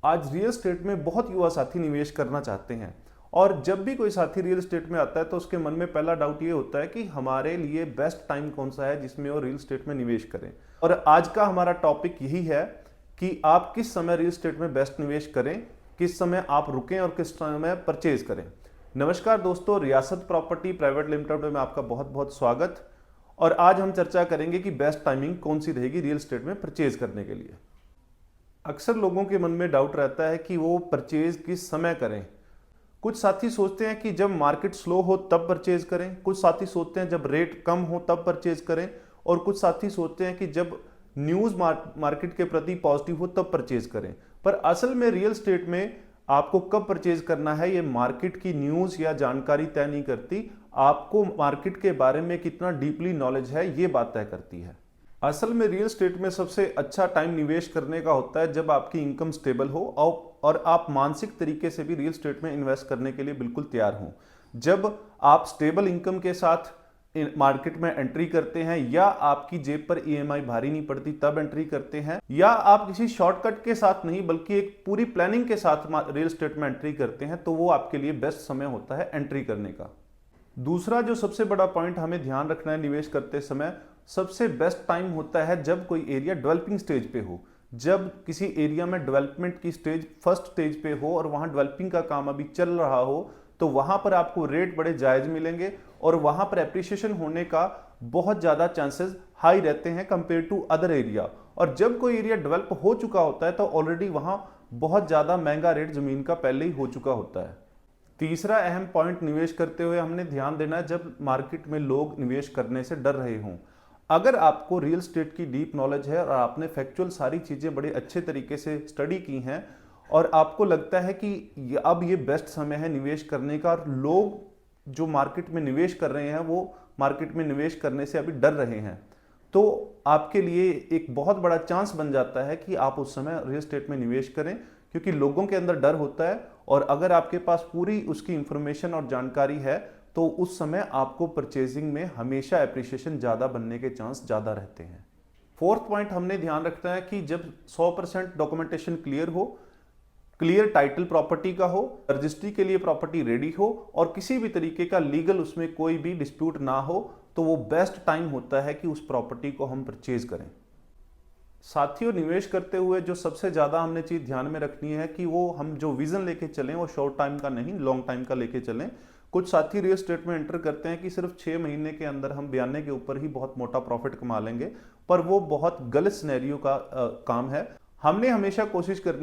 आज real estate में बहुत युवा साथी निवेश करना चाहते हैं और जब भी कोई साथी रियल एस्टेट में आता है तो उसके मन में पहला डाउट ये होता है कि हमारे लिए बेस्ट टाइम कौन सा है जिसमें वो रियल एस्टेट में निवेश करें। और आज का हमारा टॉपिक यही है कि आप किस समय रियल एस्टेट में बेस्ट निवेश करें, किस समय आप रुकें और किस समय परचेज करें। नमस्कार दोस्तों, रियासत प्रॉपर्टी प्राइवेट लिमिटेड में आपका बहुत बहुत स्वागत। और आज हम चर्चा करेंगे कि बेस्ट टाइमिंग कौन सी रहेगी रियल एस्टेट में परचेज करने के लिए। अक्सर लोगों के मन में डाउट रहता है कि वो परचेज किस समय करें। कुछ साथी सोचते हैं कि जब मार्केट स्लो हो तब परचेज करें, कुछ साथी सोचते हैं जब रेट कम हो तब परचेज करें, और कुछ साथी सोचते हैं कि जब न्यूज़ मार्केट के प्रति पॉजिटिव हो तब परचेज करें। पर असल में रियल एस्टेट में आपको कब परचेज करना है ये मार्केट की न्यूज़ या जानकारी तय नहीं करती, आपको मार्केट के बारे में कितना डीपली नॉलेज है ये बात तय करती है। असल में रियल एस्टेट में सबसे अच्छा टाइम निवेश करने का होता है जब आपकी इनकम स्टेबल हो और आप मानसिक तरीके से भी रियल एस्टेट में इन्वेस्ट करने के लिए बिल्कुल तैयार हों। जब आप स्टेबल इनकम के साथ मार्केट में एंट्री करते हैं या आपकी जेब पर ईएमआई भारी नहीं पड़ती तब एंट्री करते हैं, या आप किसी शॉर्टकट के साथ नहीं बल्कि एक पूरी प्लानिंग के साथ रियल एस्टेट में एंट्री करते हैं, तो वो आपके लिए बेस्ट समय होता है एंट्री करने का। दूसरा जो सबसे बड़ा पॉइंट हमें ध्यान रखना है निवेश करते समय, सबसे बेस्ट टाइम होता है जब कोई एरिया डेवलपिंग स्टेज पे हो। जब किसी एरिया में डेवलपमेंट की स्टेज फर्स्ट स्टेज पे हो और वहां डेवलपिंग का काम अभी चल रहा हो, तो वहां पर आपको रेट बड़े जायज मिलेंगे और वहां पर एप्रिसिएशन होने का बहुत ज़्यादा चांसेस हाई रहते हैं कंपेयर टू अदर एरिया। और जब कोई एरिया डेवलप हो चुका होता है तो ऑलरेडी वहां बहुत ज़्यादा महंगा रेट ज़मीन का पहले ही हो चुका होता है। तीसरा अहम पॉइंट निवेश करते हुए हमने ध्यान देना है जब मार्केट में लोग निवेश करने से डर रहे हों। अगर आपको रियल एस्टेट की डीप नॉलेज है और आपने फैक्चुअल सारी चीज़ें बड़े अच्छे तरीके से स्टडी की हैं और आपको लगता है कि अब ये बेस्ट समय है निवेश करने का, और लोग जो मार्केट में निवेश कर रहे हैं वो मार्केट में निवेश करने से अभी डर रहे हैं, तो आपके लिए एक बहुत बड़ा चांस बन जाता है कि आप उस समय रियल एस्टेट में निवेश करें, क्योंकि लोगों के अंदर डर होता है और अगर आपके पास पूरी उसकी इंफॉर्मेशन और जानकारी है तो उस समय आपको परचेजिंग में हमेशा एप्रिसिएशन ज़्यादा बनने के चांस ज़्यादा रहते हैं। फोर्थ पॉइंट हमने ध्यान रखना है कि जब 100% डॉक्यूमेंटेशन क्लियर हो, क्लियर टाइटल प्रॉपर्टी का हो, रजिस्ट्री के लिए प्रॉपर्टी रेडी हो और किसी भी तरीके का लीगल उसमें कोई भी डिस्प्यूट ना हो, तो वो बेस्ट टाइम होता है कि उस प्रॉपर्टी को हम परचेज करें। साथियों, निवेश करते हुए जो सबसे ज़्यादा हमने चीज़ ध्यान में रखनी है कि वो हम जो विज़न लेके चलें वो शॉर्ट टाइम का नहीं, लॉन्ग टाइम का लेके चलें। कुछ साथी रियल एस्टेट में एंटर करते हैं कि सिर्फ 6 महीने के अंदर हम बयाने के ऊपर ही बहुत मोटा प्रॉफिट कमा लेंगे, पर वो बहुत गलत सिनेरियो का काम है। हमने हमेशा कोशिश करनी